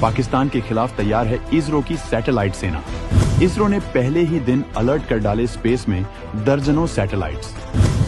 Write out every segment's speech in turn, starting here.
पाकिस्तान के खिलाफ तैयार है इसरो की सैटेलाइट सेना। इसरो ने पहले ही दिन अलर्ट कर डाले स्पेस में दर्जनों सैटेलाइट्स।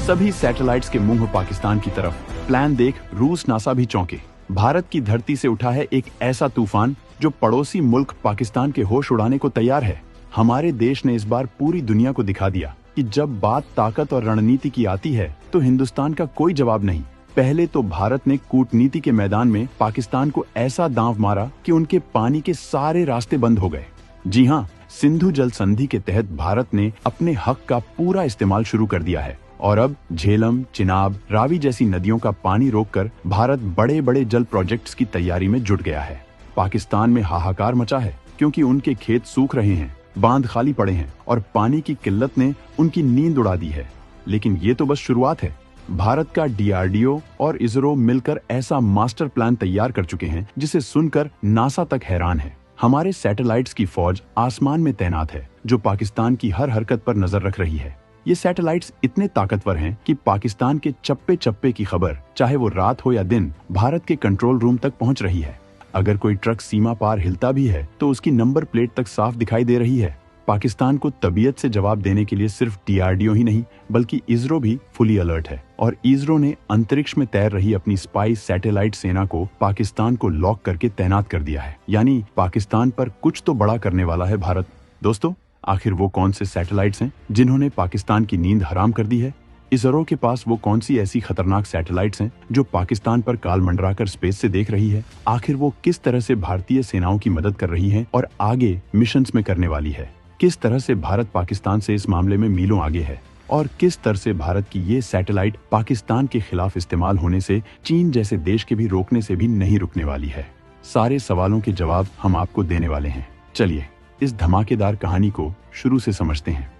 सभी सैटेलाइट्स के मुंह पाकिस्तान की तरफ। प्लान देख रूस नासा भी चौंके। भारत की धरती से उठा है एक ऐसा तूफान जो पड़ोसी मुल्क पाकिस्तान के होश उड़ाने को तैयार है। हमारे देश ने इस बार पूरी दुनिया को दिखा दिया कि जब बात ताकत और रणनीति की आती है तो हिंदुस्तान का कोई जवाब नहीं। पहले तो भारत ने कूटनीति के मैदान में पाकिस्तान को ऐसा दांव मारा कि उनके पानी के सारे रास्ते बंद हो गए। जी हाँ, सिंधु जल संधि के तहत भारत ने अपने हक का पूरा इस्तेमाल शुरू कर दिया है और अब झेलम, चिनाब, रावी जैसी नदियों का पानी रोककर भारत बड़े बड़े जल प्रोजेक्ट्स की तैयारी में जुट गया है। पाकिस्तान में हाहाकार मचा है क्योंकि उनके खेत सूख रहे हैं, बांध खाली पड़े हैं और पानी की किल्लत ने उनकी नींद उड़ा दी है। लेकिन ये तो बस शुरुआत है। भारत का डीआरडीओ और इसरो मिलकर ऐसा मास्टर प्लान तैयार कर चुके हैं जिसे सुनकर नासा तक हैरान है। हमारे सैटेलाइट्स की फौज आसमान में तैनात है जो पाकिस्तान की हर हरकत पर नजर रख रही है। ये सैटेलाइट्स इतने ताकतवर हैं कि पाकिस्तान के चप्पे चप्पे की खबर, चाहे वो रात हो या दिन, भारत के कंट्रोल रूम तक पहुंच रही है। अगर कोई ट्रक सीमा पार हिलता भी है तो उसकी नंबर प्लेट तक साफ दिखाई दे रही है। पाकिस्तान को तबीयत से जवाब देने के लिए सिर्फ डीआरडीओ ही नहीं बल्कि इसरो भी फुली अलर्ट है और इसरो ने अंतरिक्ष में तैर रही अपनी स्पाई सैटेलाइट सेना को पाकिस्तान को लॉक करके तैनात कर दिया है। यानी पाकिस्तान पर कुछ तो बड़ा करने वाला है भारत। दोस्तों, आखिर वो कौन से सैटेलाइट्स हैं जिन्होंने पाकिस्तान की नींद हराम कर दी है? इसरो के पास वो कौन सी ऐसी खतरनाक सैटेलाइट्स हैं जो पाकिस्तान पर काल मंडराकर स्पेस से देख रही है? आखिर वो किस तरह से भारतीय सेनाओं की मदद कर रही हैं और आगे मिशंस में करने वाली है? किस तरह से भारत पाकिस्तान से इस मामले में मीलों आगे है और किस तरह से भारत की ये सैटेलाइट पाकिस्तान के खिलाफ इस्तेमाल होने से चीन जैसे देश के भी रोकने से भी नहीं रुकने वाली है? सारे सवालों के जवाब हम आपको देने वाले हैं। चलिए इस धमाकेदार कहानी को शुरू से समझते हैं।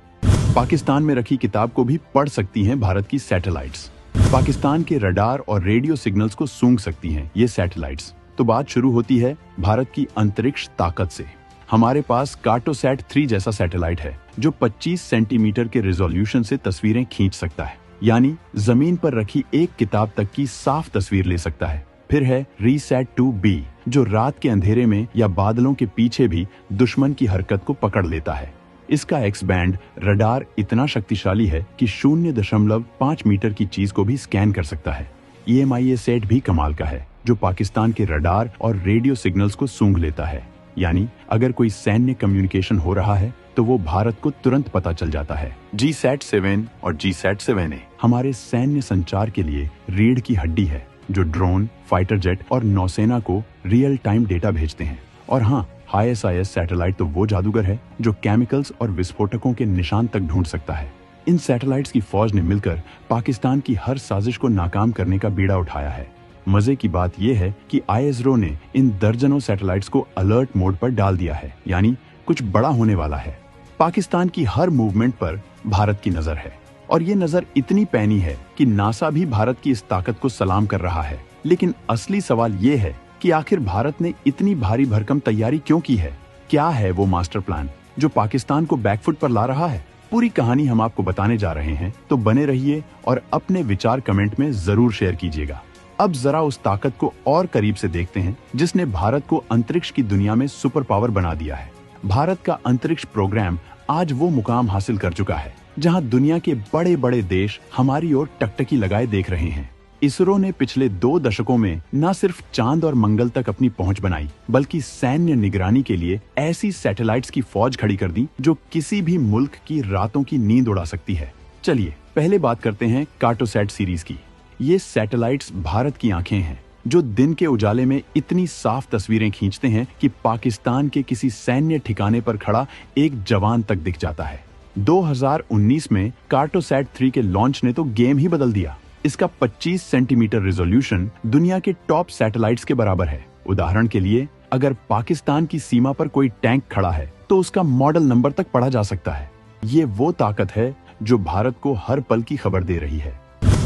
पाकिस्तान में रखी किताब को भी पढ़ सकती हैं भारत की सैटेलाइट्स। पाकिस्तान के रडार और रेडियो सिग्नल्स को सूंघ सकती हैं ये सैटेलाइट्स। तो बात शुरू होती है भारत की अंतरिक्ष ताकत से। हमारे पास कार्टोसैट 3 जैसा सैटेलाइट है जो 25 सेंटीमीटर के रिजोल्यूशन से तस्वीरें खींच सकता है, यानी जमीन पर रखी एक किताब तक की साफ तस्वीर ले सकता है। फिर है रीसैट 2B जो रात के अंधेरे में या बादलों के पीछे भी दुश्मन की हरकत को पकड़ लेता है। इसका एक्स बैंड रडार इतना शक्तिशाली है कि 0.5 मीटर की चीज को भी स्कैन कर सकता है। EMIA सेट भी कमाल का है जो पाकिस्तान के रडार और रेडियो सिग्नल्स को सूंघ लेता है, यानी अगर कोई सैन्य कम्युनिकेशन हो रहा है तो वो भारत को तुरंत पता चल जाता है। GSAT-7 और GSAT-7A हमारे सैन्य संचार के लिए रीढ़ की हड्डी है जो ड्रोन, फाइटर जेट और नौसेना को रियल टाइम डेटा भेजते हैं। और हाँ, ISIS सैटेलाइट तो वो जादूगर है जो केमिकल्स और विस्फोटकों के निशान तक ढूंढ सकता है। इन सैटेलाइट्स की फौज ने मिलकर पाकिस्तान की हर साजिश को नाकाम करने का बीड़ा उठाया है। मजे की बात यह है कि ISRO ने इन दर्जनों सैटेलाइट्स को अलर्ट मोड पर डाल दिया है, यानी कुछ बड़ा होने वाला है। पाकिस्तान की हर मूवमेंट पर भारत की नजर है और ये नजर इतनी पैनी है कि नासा भी भारत की इस ताकत को सलाम कर रहा है। लेकिन असली सवाल ये है कि आखिर भारत ने इतनी भारी भरकम तैयारी क्यों की है? क्या है वो मास्टर प्लान जो पाकिस्तान को बैकफुट पर ला रहा है? पूरी कहानी हम आपको बताने जा रहे हैं, तो बने रहिए और अपने विचार कमेंट में जरूर शेयर कीजिएगा। अब जरा उस ताकत को और करीब से देखते हैं जिसने भारत को अंतरिक्ष की दुनिया में सुपर पावर बना दिया है। भारत का अंतरिक्ष प्रोग्राम आज वो मुकाम हासिल कर चुका है जहां दुनिया के बड़े बड़े देश हमारी ओर टकटकी लगाए देख रहे हैं। इसरो ने पिछले 2 दशकों में न सिर्फ चांद और मंगल तक अपनी पहुंच बनाई बल्कि सैन्य निगरानी के लिए ऐसी सैटेलाइट्स की फौज खड़ी कर दी जो किसी भी मुल्क की रातों की नींद उड़ा सकती है। चलिए पहले बात करते हैं कार्टोसैट सीरीज की। ये सैटेलाइट्स भारत की आंखें हैं जो दिन के उजाले में इतनी साफ तस्वीरें खींचते हैं कि पाकिस्तान के किसी सैन्य ठिकाने पर खड़ा एक जवान तक दिख जाता है। 2019 में कार्टोसैट 3 के लॉन्च ने तो गेम ही बदल दिया। इसका 25 सेंटीमीटर रिजोल्यूशन दुनिया के टॉप सैटेलाइट्स के बराबर है। उदाहरण के लिए, अगर पाकिस्तान की सीमा पर कोई टैंक खड़ा है तो उसका मॉडल नंबर तक पढ़ा जा सकता है। ये वो ताकत है जो भारत को हर पल की खबर दे रही है।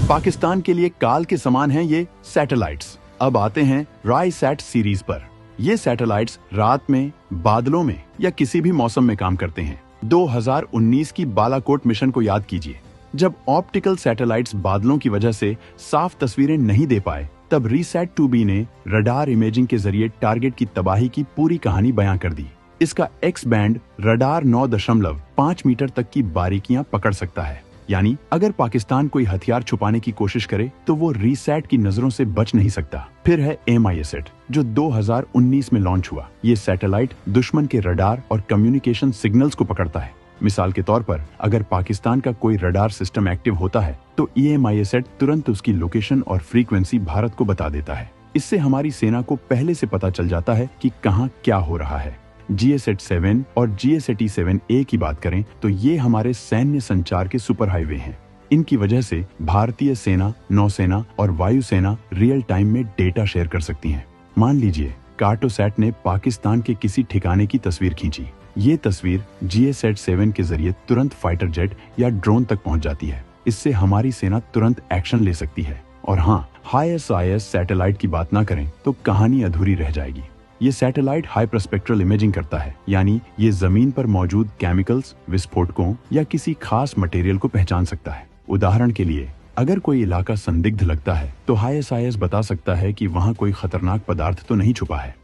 पाकिस्तान के लिए काल के समान हैं ये सैटेलाइट्स। अब आते हैं रायसैट सीरीज पर। ये सैटेलाइट्स रात में, बादलों में या किसी भी मौसम में काम करते हैं। 2019 की बालाकोट मिशन को याद कीजिए, जब ऑप्टिकल सैटेलाइट्स बादलों की वजह से साफ तस्वीरें नहीं दे पाए तब रीसैट 2B ने रडार इमेजिंग के जरिए टारगेट की तबाही की पूरी कहानी बयां कर दी। इसका एक्स बैंड रडार 9.5 मीटर तक की बारीकियां पकड़ सकता है, यानी अगर पाकिस्तान कोई हथियार छुपाने की कोशिश करे तो वो रीसैट की नजरों से बच नहीं सकता। फिर है MISAT, जो 2019 में लॉन्च हुआ। ये सैटेलाइट दुश्मन के रडार और कम्युनिकेशन सिग्नल्स को पकड़ता है। मिसाल के तौर पर अगर पाकिस्तान का कोई रडार सिस्टम एक्टिव होता है तो EMISAT तुरंत उसकी लोकेशन और फ्रीक्वेंसी भारत को बता देता है। इससे हमारी सेना को पहले से पता चल जाता है कि कहां क्या हो रहा है। GSAT-7 और GSAT-7A की बात करें तो ये हमारे सैन्य संचार के सुपर हाईवे हैं। इनकी वजह से भारतीय सेना, नौसेना और वायुसेना रियल टाइम में डेटा शेयर कर सकती हैं। मान लीजिए कार्टोसैट ने पाकिस्तान के किसी ठिकाने की तस्वीर खींची। ये तस्वीर GSAT-7 के जरिए तुरंत फाइटर जेट या ड्रोन तक पहुंच जाती है। इससे हमारी सेना तुरंत एक्शन ले सकती है। और हाँ, HIS सैटेलाइट की बात ना करें तो कहानी अधूरी रह जाएगी। ये सैटेलाइट हाइपरस्पेक्ट्रल इमेजिंग करता है, यानी ये जमीन पर मौजूद केमिकल्स, विस्फोटकों या किसी खास मटेरियल को पहचान सकता है। उदाहरण के लिए अगर कोई इलाका संदिग्ध लगता है तो HIS बता सकता है कि वहाँ कोई खतरनाक पदार्थ तो नहीं छुपा है।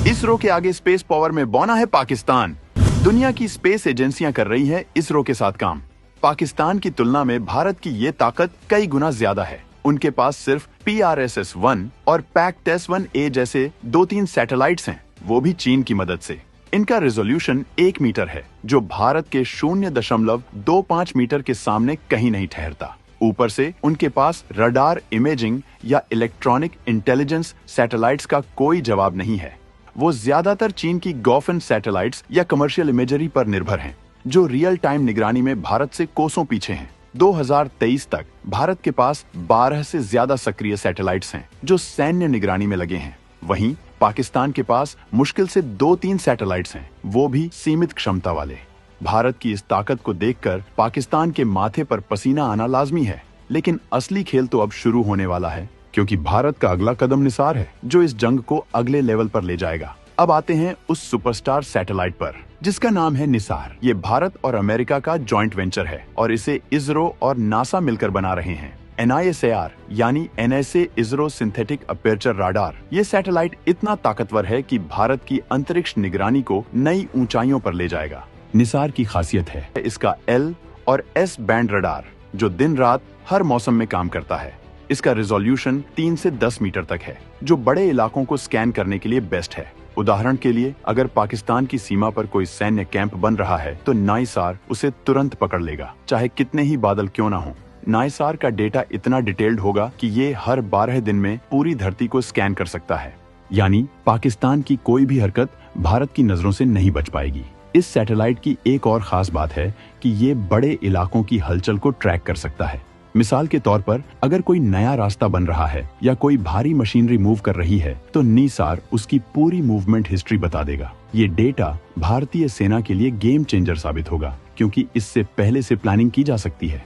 इसरो के आगे स्पेस पावर में बौना है पाकिस्तान। दुनिया की स्पेस एजेंसियां कर रही हैं इसरो के साथ काम। पाकिस्तान की तुलना में भारत की ये ताकत कई गुना ज्यादा है। उनके पास सिर्फ PRSS-1 और PAC-1A जैसे 2-3 सैटेलाइट्स हैं, वो भी चीन की मदद से। इनका रेजोल्यूशन 1 मीटर है, जो भारत के 0.25 मीटर के सामने कहीं नहीं ठहरता। ऊपर से उनके पास रडार इमेजिंग या इलेक्ट्रॉनिक इंटेलिजेंस सैटेलाइट्स का कोई जवाब नहीं है। वो ज्यादातर चीन की गॉफन सैटेलाइट्स या कमर्शियल इमेजरी पर निर्भर हैं, जो रियल टाइम निगरानी में भारत से कोसों पीछे हैं। 2023 तक भारत के पास 12 से ज्यादा सक्रिय सैटेलाइट्स हैं, जो सैन्य निगरानी में लगे हैं। वहीं पाकिस्तान के पास मुश्किल से 2-3 सैटेलाइट्स हैं, वो भी सीमित क्षमता वाले। भारत की इस ताकत को देखकर पाकिस्तान के माथे पर पसीना आना लाजमी है। लेकिन असली खेल तो अब शुरू होने वाला है, क्योंकि भारत का अगला कदम निसार है, जो इस जंग को अगले लेवल पर ले जाएगा। अब आते हैं उस सुपरस्टार सैटेलाइट पर, जिसका नाम है निसार। ये भारत और अमेरिका का जॉइंट वेंचर है और इसे इसरो और नासा मिलकर बना रहे हैं। NISAR यानी NASA ISRO synthetic aperture radar. ये सैटेलाइट इतना ताकतवर है कि भारत की अंतरिक्ष निगरानी को नई ऊंचाइयों पर ले जाएगा। निसार की खासियत है इसका L और S बैंड रडार, जो दिन रात हर मौसम में काम करता है। इसका रिजोल्यूशन 3 से 10 मीटर तक है, जो बड़े इलाकों को स्कैन करने के लिए बेस्ट है। उदाहरण के लिए अगर पाकिस्तान की सीमा पर कोई सैन्य कैंप बन रहा है तो नाइसार उसे तुरंत पकड़ लेगा, चाहे कितने ही बादल क्यों ना हो। नाइसार का डेटा इतना डिटेल्ड होगा कि ये हर 12 दिन में पूरी धरती को स्कैन कर सकता है, यानी पाकिस्तान की कोई भी हरकत भारत की नजरों से नहीं बच पाएगी। इस सैटेलाइट की एक और खास बात है कि ये बड़े इलाकों की हलचल को ट्रैक कर सकता है। मिसाल के तौर पर अगर कोई नया रास्ता बन रहा है या कोई भारी मशीनरी मूव कर रही है तो निसार उसकी पूरी मूवमेंट हिस्ट्री बता देगा। ये डेटा भारतीय सेना के लिए गेम चेंजर साबित होगा, क्योंकि इससे पहले से प्लानिंग की जा सकती है।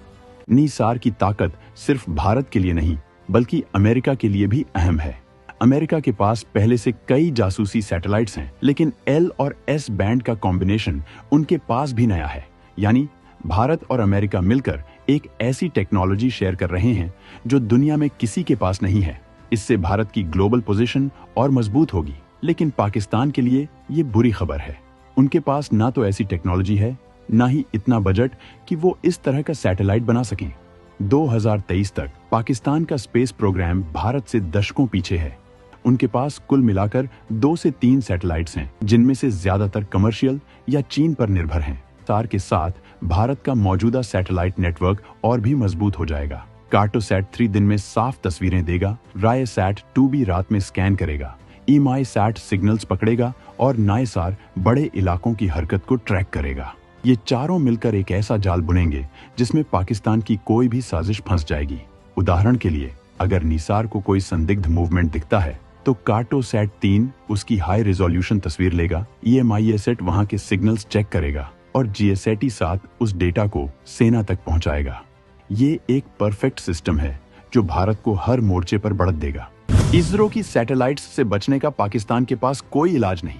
निसार की ताकत सिर्फ भारत के लिए नहीं बल्कि अमेरिका के लिए भी अहम है। अमेरिका के पास पहले से कई जासूसी सैटेलाइट्स हैं, लेकिन L और S बैंड का कॉम्बिनेशन उनके पास भी नया है। यानी भारत और अमेरिका मिलकर एक ऐसी टेक्नोलॉजी शेयर कर रहे हैं जो दुनिया में किसी के पास नहीं है। इससे भारत की ग्लोबल पोजीशन और मजबूत होगी। लेकिन पाकिस्तान के लिए ये बुरी खबर है। उनके पास ना तो ऐसी टेक्नोलॉजी है, ना ही इतना बजट कि वो इस तरह का सैटेलाइट बना सकें। 2023 तक पाकिस्तान का स्पेस प्रोग्राम भारत से दशकों पीछे है। उनके पास कुल मिलाकर 2 से 3 सैटेलाइट्स हैं, जिनमें से ज्यादातर कमर्शियल या चीन पर निर्भर हैं। सार के साथ भारत का मौजूदा सैटेलाइट नेटवर्क और भी मजबूत हो जाएगा। कार्टोसैट 3 दिन में साफ तस्वीरें देगा, रायसैट 2B रात में स्कैन करेगा, EMISAT सिग्नल्स पकड़ेगा और नाइसार बड़े इलाकों की हरकत को ट्रैक करेगा। ये चारों मिलकर एक ऐसा जाल बुनेंगे जिसमें पाकिस्तान की कोई भी साजिश फंस जाएगी। उदाहरण के लिए अगर निसार को कोई संदिग्ध मूवमेंट दिखता है तो कार्टोसैट 3 उसकी हाई रिजोल्यूशन तस्वीर लेगा, EMISAT वहां के सिग्नल्स चेक करेगा और GSAT-7 उस डेटा को सेना तक पहुंचाएगा। ये एक परफेक्ट सिस्टम है जो भारत को हर मोर्चे पर बढ़त देगा। इसरो की सैटेलाइट्स से बचने का पाकिस्तान के पास कोई इलाज नहीं,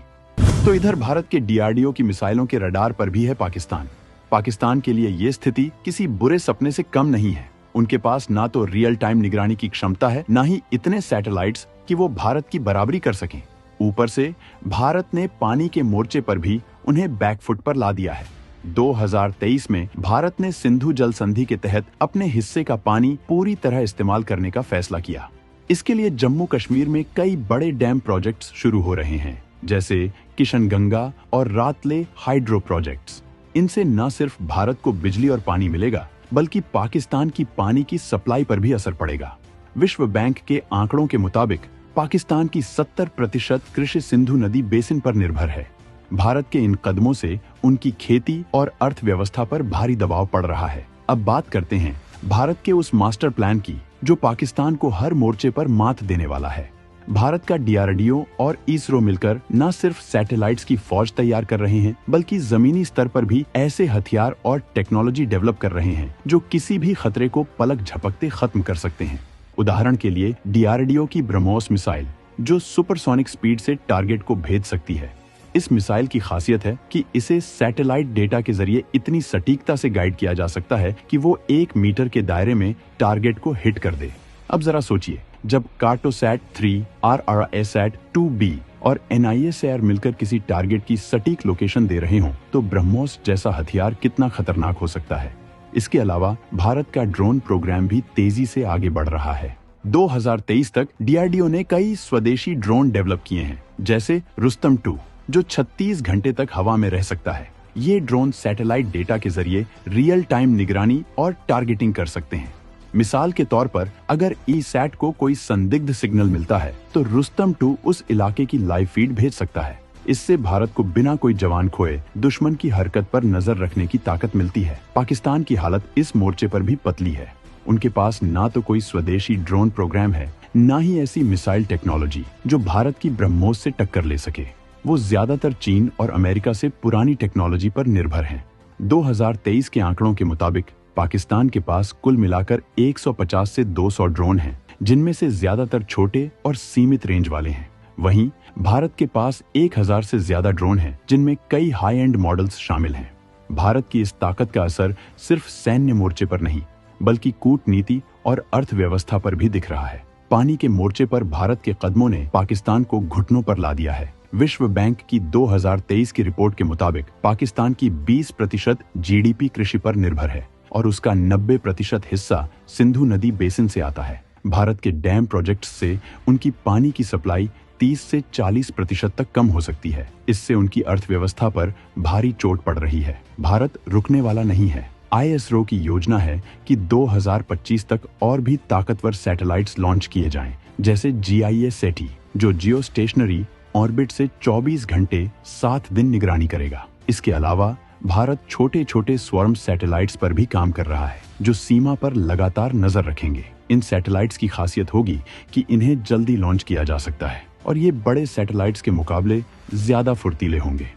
तो इधर भारत के DRDO की मिसाइलों के रडार पर भी है पाकिस्तान। पाकिस्तान के लिए ये स्थिति किसी बुरे सपने से कम नहीं है। उनके पास ना तो रियल टाइम निगरानी की क्षमता है, ना ही इतने सैटेलाइट्स कि वो भारत की बराबरी कर सकें। ऊपर से भारत ने पानी के मोर्चे पर भी उन्हें बैकफुट पर ला दिया है। 2023 में भारत ने सिंधु जल संधि के तहत अपने हिस्से का पानी पूरी तरह इस्तेमाल करने का फैसला किया। इसके लिए जम्मू कश्मीर में कई बड़े डैम प्रोजेक्ट्स शुरू हो रहे हैं, जैसे किशनगंगा और रातले हाइड्रो प्रोजेक्ट्स। इनसे न सिर्फ भारत को बिजली और पानी मिलेगा, बल्कि पाकिस्तान की पानी की सप्लाई पर भी असर पड़ेगा। विश्व बैंक के आंकड़ों के मुताबिक पाकिस्तान की 70% कृषि सिंधु नदी बेसिन पर निर्भर है। भारत के इन कदमों से उनकी खेती और अर्थव्यवस्था पर भारी दबाव पड़ रहा है। अब बात करते हैं भारत के उस मास्टर प्लान की, जो पाकिस्तान को हर मोर्चे पर मात देने वाला है। भारत का DRDO और इसरो मिलकर न सिर्फ सैटेलाइट्स की फौज तैयार कर रहे हैं, बल्कि जमीनी स्तर पर भी ऐसे हथियार और टेक्नोलॉजी डेवलप कर रहे हैं जो किसी भी खतरे को पलक झपकते खत्म कर सकते हैं। उदाहरण के लिए DRDO की ब्रह्मोस मिसाइल, जो सुपरसोनिक स्पीड से टारगेट को भेद सकती है। इस मिसाइल की खासियत है कि इसे सैटेलाइट डेटा के जरिए इतनी सटीकता से गाइड किया जा सकता है कि वो 1 मीटर के दायरे में टारगेट को हिट कर दे। अब जरा सोचिए, जब कार्टोसैट 3, RRSat 2B और NISAR मिलकर किसी टारगेट की सटीक लोकेशन दे रहे हों, तो ब्रह्मोस जैसा हथियार कितना खतरनाक हो सकता है। इसके अलावा भारत का ड्रोन प्रोग्राम भी तेजी से आगे बढ़ रहा है। 2023 तक DRDO ने कई स्वदेशी ड्रोन डेवलप किए हैं, जैसे रुस्तम 2, जो 36 घंटे तक हवा में रह सकता है। ये ड्रोन सैटेलाइट डेटा के जरिए रियल टाइम निगरानी और टारगेटिंग कर सकते हैं। मिसाल के तौर पर, अगर ESAT को कोई संदिग्ध सिग्नल मिलता है, तो रुस्तम 2 उस इलाके की लाइव फीड भेज सकता है। इससे भारत को बिना कोई जवान खोए दुश्मन की हरकत पर नजर रखने की ताकत मिलती है। पाकिस्तान की हालत इस मोर्चे पर भी पतली है। उनके पास ना तो कोई स्वदेशी ड्रोन प्रोग्राम है, ना ही ऐसी मिसाइल टेक्नोलॉजी जो भारत की ब्रह्मोस से टक्कर ले सके। वो ज्यादातर चीन और अमेरिका से पुरानी टेक्नोलॉजी पर निर्भर हैं। 2023 के आंकड़ों के मुताबिक पाकिस्तान के पास कुल मिलाकर 150 से 200 ड्रोन हैं, जिनमें से ज्यादातर छोटे और सीमित रेंज वाले हैं। वहीं भारत के पास 1000 से ज्यादा ड्रोन हैं, जिनमें कई हाई एंड मॉडल्स शामिल हैं। भारत की इस ताकत का असर सिर्फ सैन्य मोर्चे पर नहीं, बल्कि कूटनीति और अर्थव्यवस्था पर भी दिख रहा है। पानी के मोर्चे पर भारत के कदमों ने पाकिस्तान को घुटनों पर ला दिया है। विश्व बैंक की 2023 की रिपोर्ट के मुताबिक पाकिस्तान की 20% GDP कृषि पर निर्भर है और उसका 90% हिस्सा सिंधु नदी बेसिन से आता है। भारत के डैम प्रोजेक्ट्स से उनकी पानी की सप्लाई 30 से 40% तक कम हो सकती है। इससे उनकी अर्थव्यवस्था पर भारी चोट पड़ रही है। भारत रुकने वाला नहीं है। ISRO की योजना है कि 2025 तक और भी ताकतवर सैटेलाइट्स लॉन्च किए जाएं, जैसे GIA-SETI, जो जियो स्टेशनरी ऑर्बिट से 24 घंटे 7 दिन निगरानी करेगा। इसके अलावा भारत छोटे छोटे स्वॉर्म सैटेलाइट्स पर भी काम कर रहा है, जो सीमा पर लगातार नजर रखेंगे। इन सैटेलाइट्स की खासियत होगी कि इन्हें जल्दी लॉन्च किया जा सकता है और ये बड़े सैटेलाइट्स के मुकाबले ज्यादा फुर्तीले होंगे।